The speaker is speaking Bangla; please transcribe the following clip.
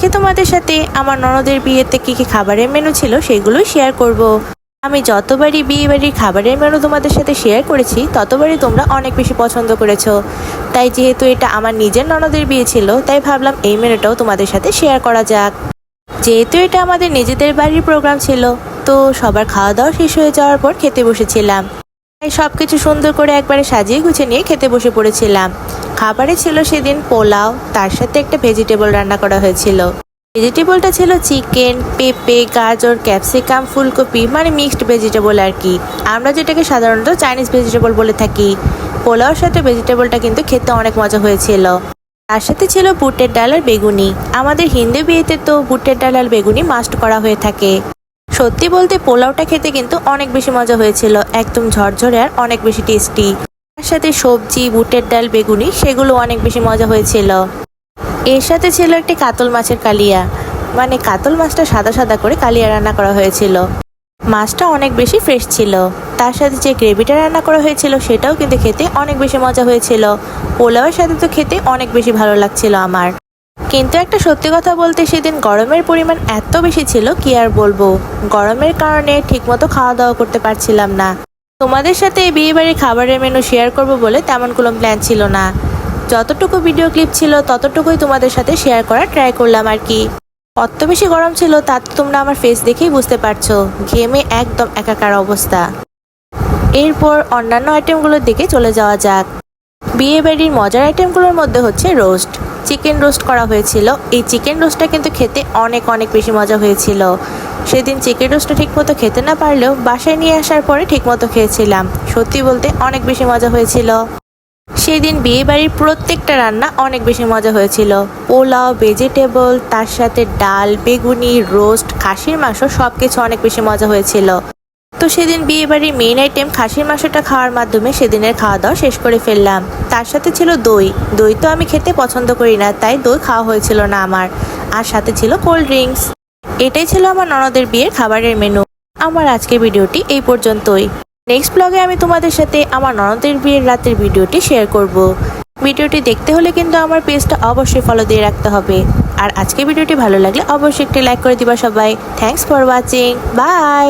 আজকে তোমাদের সাথে আমার ননদের বিয়েতে কি কি খাবারের মেনু ছিল সেগুলোই শেয়ার করব। আমি যতবারই বিয়ে বাড়ির খাবারের মেনু তোমাদের সাথে শেয়ার করেছি ততবারই তোমরা অনেক বেশি পছন্দ করেছো। তাই যেহেতু এটা আমার নিজের ননদের বিয়ে ছিল তাই ভাবলাম এই মেনুটাও তোমাদের সাথে শেয়ার করা যাক। যেহেতু এটা আমাদের নিজেদের বাড়ির প্রোগ্রাম ছিল, তো সবার খাওয়া দাওয়া শেষ হয়ে যাওয়ার পর খেতে বসেছিলাম। তাই সবকিছু সুন্দর করে একবারে সাজিয়ে গুছিয়ে নিয়ে খেতে বসে পড়েছিলাম। খাবারে ছিল সেদিন পোলাও, তার সাথে একটা ভেজিটেবল রান্না করা হয়েছিল। ভেজিটেবলটা ছিল চিকেন, পেঁপে, গাজর, ক্যাপসিকাম, ফুলকপি, মানে মিক্সড ভেজিটেবল আর কি। আমরা যেটাকে সাধারণত চাইনিজ ভেজিটেবল বলে থাকি। পোলাওর সাথে ভেজিটেবলটা কিন্তু খেতে অনেক মজা হয়েছিল। তার সাথে ছিল বুটের ডাল আর বেগুনি। আমাদের হিন্দু বিয়েতে তো বুটের ডাল আর বেগুনি মাস্ট করা হয়ে থাকে। সত্যি বলতে পোলাওটা খেতে কিন্তু অনেক বেশি মজা হয়েছিল, একদম ঝরঝরে আর অনেক বেশি টেস্টি। তার সাথে সবজি, বুটের ডাল, বেগুনি সেগুলো অনেক বেশি মজা হয়েছিল। এর সাথে ছিল একটি কাতল মাছের কালিয়া, মানে কাতল মাছটা সাদা সাদা করে কালিয়া রান্না করা হয়েছিল। মাছটা অনেক বেশি ফ্রেশ ছিল। তার সাথে যে গ্রেভিটা রান্না করা হয়েছিল সেটাও কিন্তু খেতে অনেক বেশি মজা হয়েছিল। পোলাওয়ের সাথে তো খেতে অনেক বেশি ভালো লাগছিল আমার। কিন্তু একটা সত্যি কথা বলতে সেদিন গরমের পরিমাণ এত বেশি ছিল কি আর বলবো। গরমের কারণে ঠিকমতো খাওয়া দাওয়া করতে পারছিলাম না। তোমাদের সাথে এই বিয়ে বাড়ির খাবারের মেনু শেয়ার করব বলে তেমন কোনো প্ল্যান ছিল না। যতটুকু ভিডিও ক্লিপ ছিল ততটুকুই তোমাদের সাথে শেয়ার করার ট্রাই করলাম আর কি। কত বেশি গরম ছিল তা তো তোমরা আমার ফেস দেখেই বুঝতে পারছো, ঘেমে একদম একাকার অবস্থা। এরপর অন্যান্য আইটেমগুলোর দিকে চলে যাওয়া যাক। বিয়ে বাড়ির মজার আইটেমগুলোর মধ্যে হচ্ছে রোস্ট। চিকেন রোস্ট করা হয়েছিল। এই চিকেন রোস্টটা কিন্তু খেতে অনেক অনেক বেশি মজা হয়েছিল। সেদিন চিকেন রোস্টটা ঠিকমতো খেতে না পারলেও বাসায় নিয়ে আসার পরে ঠিকমতো খেয়েছিলাম। সত্যি বলতে অনেক বেশি মজা হয়েছিল। সেদিন বিয়ে বাড়ির প্রত্যেকটা রান্না অনেক বেশি মজা হয়েছিল। পোলাও, ভেজিটেবল, তার সাথে ডাল, বেগুনি, রোস্ট, খাসির মাংস সবকিছু অনেক বেশি মজা হয়েছিল। তো সেদিন বিয়ে বাড়ির মেইন আইটেম খাসির মাংসটা খাওয়ার মাধ্যমে সেদিনের খাওয়া দাওয়া শেষ করে ফেললাম। তার সাথে ছিল দই। দই তো আমি খেতে পছন্দ করি না, তাই দই খাওয়া হয়েছিল না আমার। আর সাথে ছিল কোল্ড ড্রিঙ্কস। এটাই ছিল আমার ননদের বিয়ের খাবারের মেনু। আমার আজকের ভিডিওটি এই পর্যন্তই। নেক্সট ব্লগে আমি তোমাদের সাথে আমার ননদের বিয়ের রাতের ভিডিওটি শেয়ার করব। ভিডিওটি দেখতে হলে কিন্তু আমার পেজটা অবশ্যই ফলো দিয়ে রাখতে হবে। আর আজকের ভিডিওটি ভালো লাগলে অবশ্যই একটি লাইক করে দিবা সবাই। Thanks for watching. বাই।